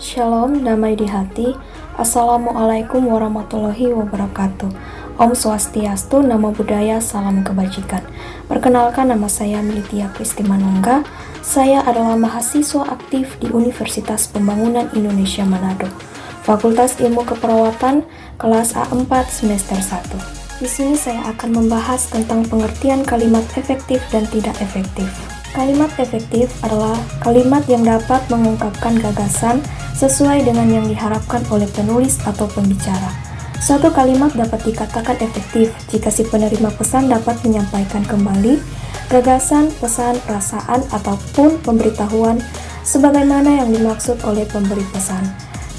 Shalom, damai di hati. Assalamualaikum warahmatullahi wabarakatuh. Om Swastiastu, Namo Buddhaya, salam kebajikan. Perkenalkan, nama saya Militia Kristi Manungga. Saya adalah mahasiswa aktif di Universitas Pembangunan Indonesia Manado, Fakultas Ilmu Keperawatan, kelas A4 semester 1. Di sini saya akan membahas tentang pengertian kalimat efektif dan tidak efektif. Kalimat efektif adalah kalimat yang dapat mengungkapkan gagasan sesuai dengan yang diharapkan oleh penulis atau pembicara. Suatu kalimat dapat dikatakan efektif jika si penerima pesan dapat menyampaikan kembali gagasan, pesan, perasaan, ataupun pemberitahuan sebagaimana yang dimaksud oleh pemberi pesan.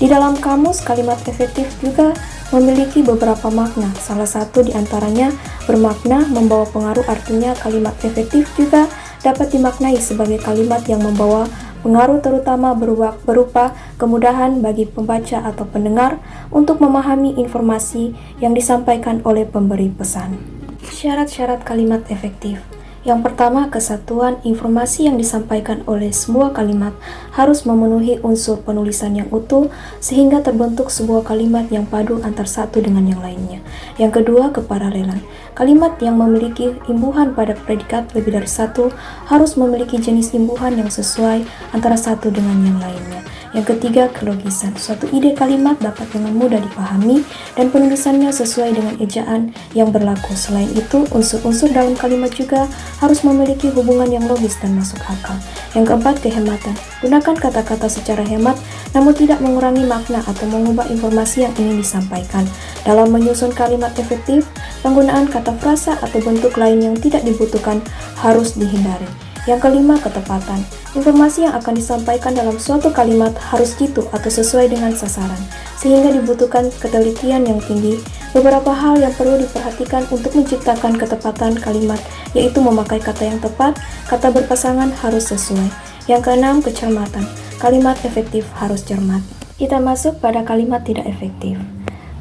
Di dalam kamus, kalimat efektif juga memiliki beberapa makna. Salah satu di antaranya bermakna membawa pengaruh, artinya kalimat efektif juga dapat dimaknai sebagai kalimat yang membawa pengaruh, terutama berupa kemudahan bagi pembaca atau pendengar untuk memahami informasi yang disampaikan oleh pemberi pesan. Syarat-syarat kalimat efektif. Yang pertama, kesatuan informasi yang disampaikan oleh sebuah kalimat harus memenuhi unsur penulisan yang utuh sehingga terbentuk sebuah kalimat yang padu antar satu dengan yang lainnya. Yang kedua, keparalelan. Kalimat yang memiliki imbuhan pada predikat lebih dari satu harus memiliki jenis imbuhan yang sesuai antara satu dengan yang lainnya. Yang ketiga, kelogisan. Suatu ide kalimat dapat dengan mudah dipahami dan penulisannya sesuai dengan ejaan yang berlaku. Selain itu, unsur-unsur dalam kalimat juga harus memiliki hubungan yang logis dan masuk akal. Yang keempat, kehematan. Gunakan kata-kata secara hemat, namun tidak mengurangi makna atau mengubah informasi yang ingin disampaikan. Dalam menyusun kalimat efektif, penggunaan kata frasa atau bentuk lain yang tidak dibutuhkan harus dihindari. Yang kelima, ketepatan. Informasi yang akan disampaikan dalam suatu kalimat harus jitu atau sesuai dengan sasaran, sehingga dibutuhkan ketelitian yang tinggi. Beberapa hal yang perlu diperhatikan untuk menciptakan ketepatan kalimat, yaitu memakai kata yang tepat, kata berpasangan harus sesuai. Yang keenam, kecermatan. Kalimat efektif harus cermat. Kita masuk pada kalimat tidak efektif.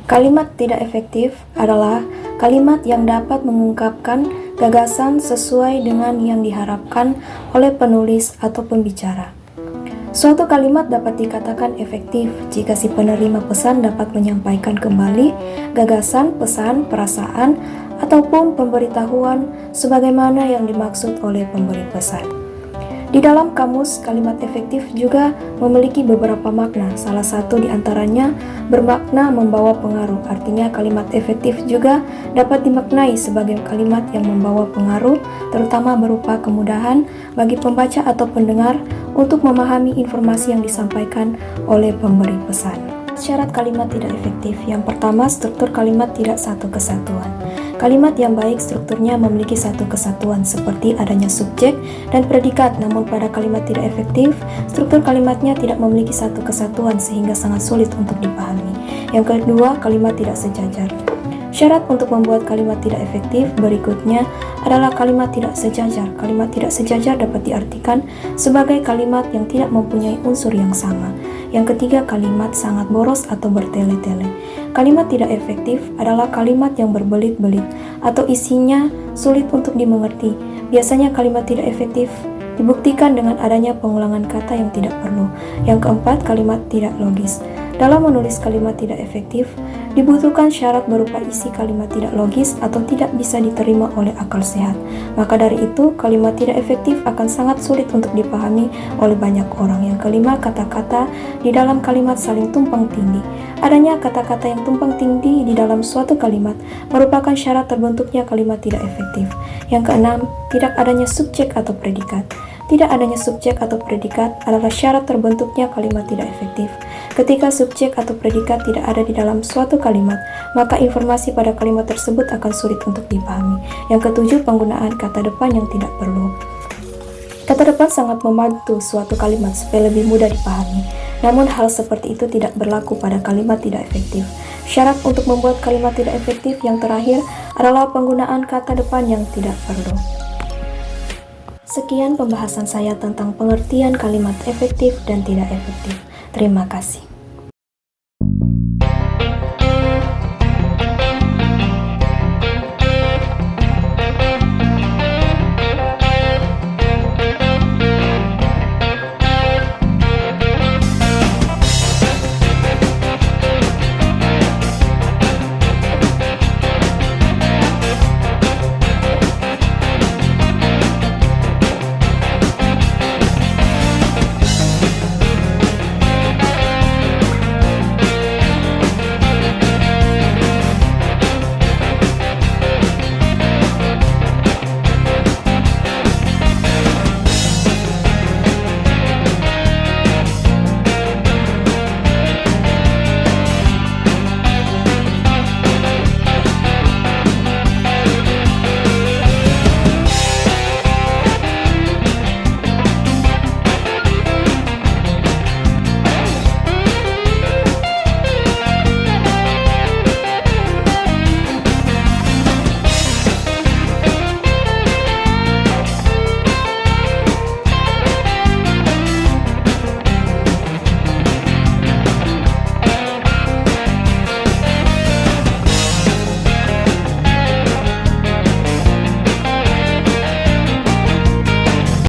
Kalimat tidak efektif adalah kalimat yang dapat mengungkapkan gagasan sesuai dengan yang diharapkan oleh penulis atau pembicara. Suatu kalimat dapat dikatakan efektif jika si penerima pesan dapat menyampaikan kembali gagasan, pesan, perasaan, ataupun pemberitahuan sebagaimana yang dimaksud oleh pemberi pesan. Di dalam kamus, kalimat efektif juga memiliki beberapa makna. Salah satu di antaranya bermakna membawa pengaruh. Artinya kalimat efektif juga dapat dimaknai sebagai kalimat yang membawa pengaruh, terutama berupa kemudahan bagi pembaca atau pendengar untuk memahami informasi yang disampaikan oleh pemberi pesan. Syarat kalimat tidak efektif. Yang pertama, struktur kalimat tidak satu kesatuan. Kalimat yang baik strukturnya memiliki satu kesatuan seperti adanya subjek dan predikat, namun pada kalimat tidak efektif, struktur kalimatnya tidak memiliki satu kesatuan sehingga sangat sulit untuk dipahami. Yang kedua, kalimat tidak sejajar. Syarat untuk membuat kalimat tidak efektif berikutnya adalah kalimat tidak sejajar. Kalimat tidak sejajar dapat diartikan sebagai kalimat yang tidak mempunyai unsur yang sama. Yang ketiga, kalimat sangat boros atau bertele-tele. Kalimat tidak efektif adalah kalimat yang berbelit-belit atau isinya sulit untuk dimengerti. Biasanya kalimat tidak efektif dibuktikan dengan adanya pengulangan kata yang tidak perlu. Yang keempat, kalimat tidak logis. Dalam menulis kalimat tidak efektif, dibutuhkan syarat berupa isi kalimat tidak logis atau tidak bisa diterima oleh akal sehat. Maka dari itu, kalimat tidak efektif akan sangat sulit untuk dipahami oleh banyak orang. Yang kelima, kata-kata di dalam kalimat saling tumpang tindih. Adanya kata-kata yang tumpang tindih di dalam suatu kalimat merupakan syarat terbentuknya kalimat tidak efektif. Yang keenam, tidak adanya subjek atau predikat. Tidak adanya subjek atau predikat adalah syarat terbentuknya kalimat tidak efektif. Ketika subjek atau predikat tidak ada di dalam suatu kalimat, maka informasi pada kalimat tersebut akan sulit untuk dipahami. Yang ketujuh, penggunaan kata depan yang tidak perlu. Kata depan sangat membantu suatu kalimat supaya lebih mudah dipahami. Namun hal seperti itu tidak berlaku pada kalimat tidak efektif. Syarat untuk membuat kalimat tidak efektif yang terakhir adalah penggunaan kata depan yang tidak perlu. Sekian pembahasan saya tentang pengertian kalimat efektif dan tidak efektif. Terima kasih.